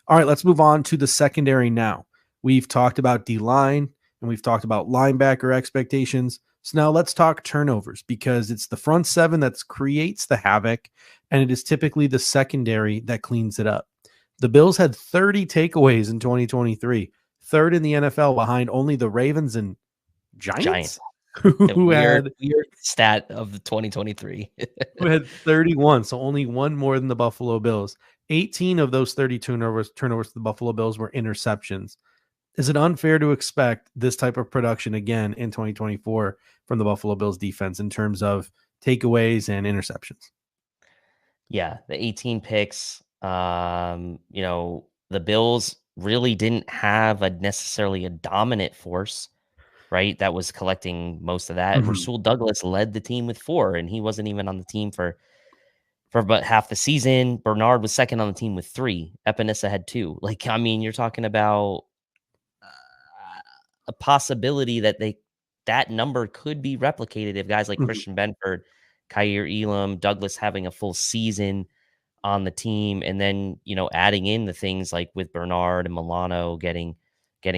All right, let's move on to the secondary now. We've talked about D-line and we've talked about linebacker expectations. So now let's talk turnovers, because it's the front seven that creates the havoc, and it is typically the secondary that cleans it up. The Bills had 30 takeaways in 2023, third in the NFL behind only the Ravens and Giants, The who weird stat of the 2023. who had 31, so only one more than the Buffalo Bills. 18 of those 32 turnovers to the Buffalo Bills were interceptions. Is it unfair to expect this type of production again in 2024 from the Buffalo Bills defense in terms of takeaways and interceptions? Yeah, the 18 picks. The Bills really didn't have necessarily a dominant force, right? That was collecting most of that. Mm-hmm. Rasul Douglas led the team with 4, and he wasn't even on the team for about half the season. Bernard was second on the team with 3. Epinesa had 2. Like, I mean, you're talking about a possibility that that number could be replicated if guys like Mm-hmm. Christian Benford, Kaiir Elam, Douglas having a full season on the team, and then adding in the things like with Bernard and Milano getting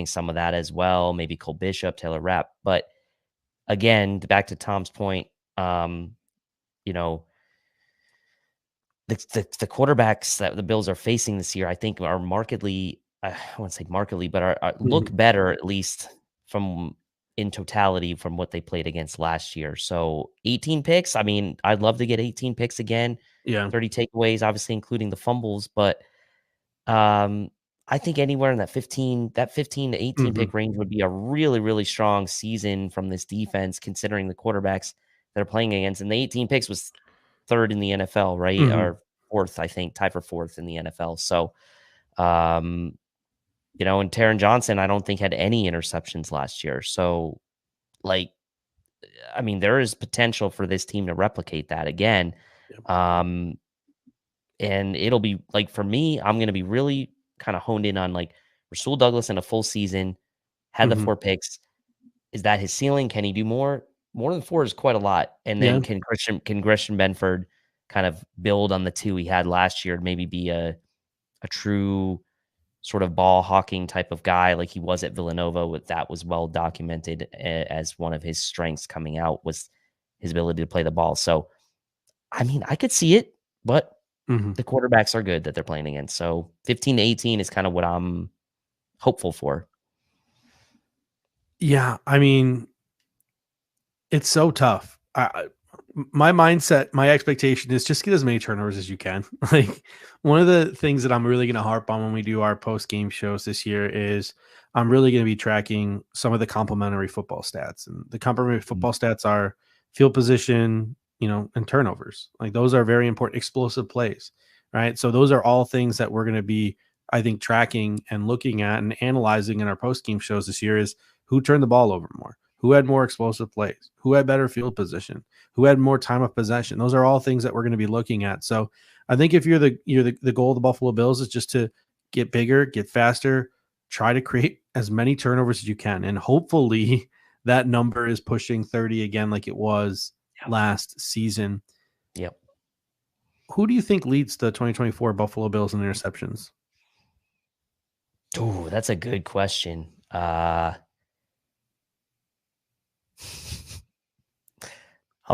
some of that as well. Maybe Cole Bishop, Taylor Rapp, but again, back to Tom's point, you know, the quarterbacks that the Bills are facing this year, I think, are markedly, I wouldn't say markedly, but are look better, at least from in totality from what they played against last year. So 18 picks. I mean, I'd love to get 18 picks again. Yeah. 30 takeaways, obviously including the fumbles, but I think anywhere in that 15 to 18 pick range would be a really, really strong season from this defense, considering the quarterbacks that are playing against. And the 18 picks was third in the NFL, right? Or fourth, I think, tied for fourth in the NFL. So, and Taron Johnson, I don't think had any interceptions last year. So, like, I mean, there is potential for this team to replicate that again. Yep. And it'll be like, for me, I'm going to be really kind of honed in on like Rasul Douglas in a full season, had the 4 picks. Is that his ceiling? Can he do more? More than 4 is quite a lot. And then can Christian Benford kind of build on the 2 he had last year, maybe be a true sort of ball hawking type of guy like he was at Villanova? That was well documented as one of his strengths coming out, was his ability to play the ball. So, I mean, I could see it, but the quarterbacks are good that they're playing against. So 15 to 18 is kind of what I'm hopeful for. Yeah, I mean, it's so tough. My mindset, my expectation is just get as many turnovers as you can. Like, one of the things that I'm really going to harp on when we do our post-game shows this year is I'm really going to be tracking some of the complementary football stats. And the complementary football stats are field position, and turnovers. Like, those are very important, explosive plays, right? So those are all things that we're going to be, I think, tracking and looking at and analyzing in our post-game shows this year is who turned the ball over more, who had more explosive plays, who had better field position, who had more time of possession. Those are all things that we're going to be looking at. So I think if you're the goal of the Buffalo Bills is just to get bigger, get faster, try to create as many turnovers as you can. And hopefully that number is pushing 30 again, like it was last season. Yep. Who do you think leads the 2024 Buffalo Bills in interceptions? Oh, that's a good question. I'll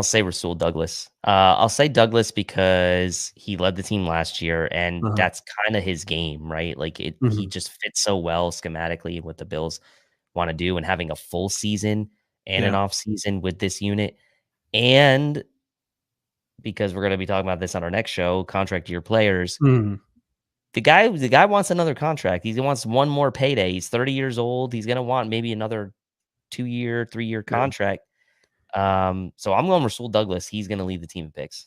say Rasul Douglas. I'll say Douglas because he led the team last year, and that's kind of his game, right? Like, he just fits so well schematically what the Bills want to do, and having a full season and an off season with this unit. And because we're going to be talking about this on our next show, contract year players. The guy wants another contract. He wants one more payday. He's 30 years old. He's going to want maybe another 2-year, 3-year contract. So I'm going Rasul Douglas. He's going to lead the team in picks.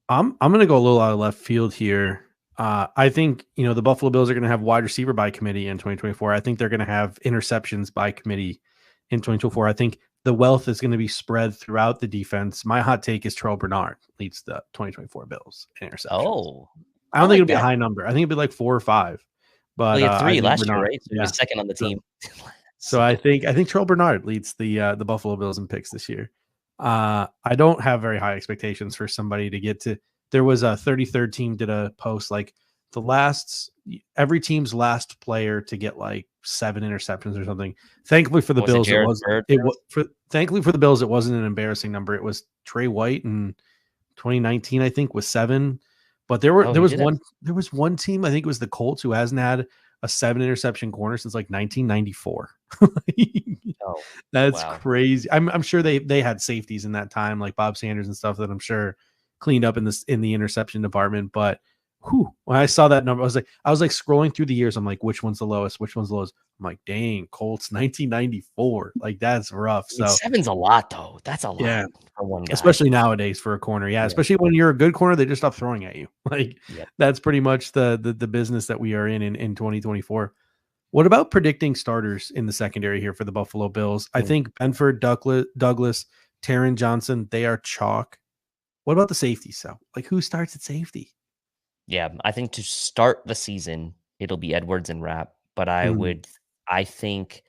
I'm going to go a little out of left field here. I think, the Buffalo Bills are going to have wide receiver by committee in 2024. I think they're going to have interceptions by committee in 2024. I think the wealth is going to be spread throughout the defense. My hot take is Terrell Bernard leads the 2024 Bills in interceptions. Oh, I don't think it'll be a high number. I think it'll be like 4 or 5. But he had 3 last Bernard, year, right? So he was second on the team. So I think Terrell Bernard leads the Buffalo Bills in picks this year. I don't have very high expectations for somebody to get to. There was a 33rd team did a post like every team's last player to get like 7 interceptions or something. Thankfully for the Was it Bills, Jared Bird? thankfully for the Bills, it wasn't an embarrassing number. It was Trey White in 2019, I think, with 7. But there He was did have. one team, I think it was the Colts, who hasn't had a 7 interception corner since like 1994. Oh, That's wow. crazy. I'm sure they had safeties in that time, like Bob Sanders and stuff, that I'm sure cleaned up in the interception department. But when I saw that number, I was like scrolling through the years. I'm like, which one's the lowest? Which one's the lowest? I'm like, dang, Colts 1994. Like, that's rough. I mean, So 7's a lot, though. That's a lot yeah, for one guy. especially nowadays for a corner. Yeah, Yeah. especially when you're a good corner, they just stop throwing at you. Like, Yep. that's pretty much the business that we are in 2024. What about predicting starters in the secondary here for the Buffalo Bills? I Mm. think Benford, Douglas, Taron Johnson, they are chalk. What about the safety? So, like, who starts at safety? Yeah, I think to start the season, it'll be Edwards and Rapp, but Mhm, I think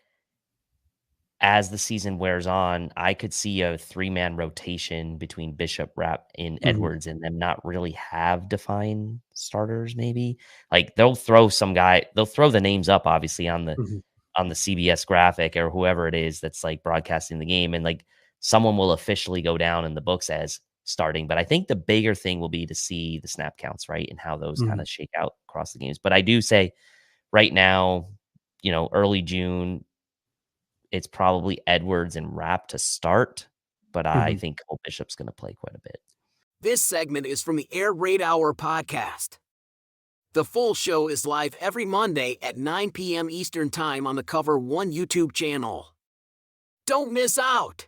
as the season wears on, I could see a 3-man rotation between Bishop, Rapp, and mhm, Edwards, and them not really have defined starters maybe. Like, they'll throw the names up, obviously, mhm, on the CBS graphic or whoever it is that's, like, broadcasting the game, and, like, someone will officially go down in the books as starting, but I think the bigger thing will be to see the snap counts, right, and how those mhm, kinda shake out across the games. But I do say right now, early June, it's probably Edwards and Rapp to start, but I mhm. think Cole Bishop's gonna play quite a bit. This segment is from the Air Raid Hour podcast. The full show is live every Monday at 9 p.m. Eastern Time on the Cover One YouTube channel. Don't miss out!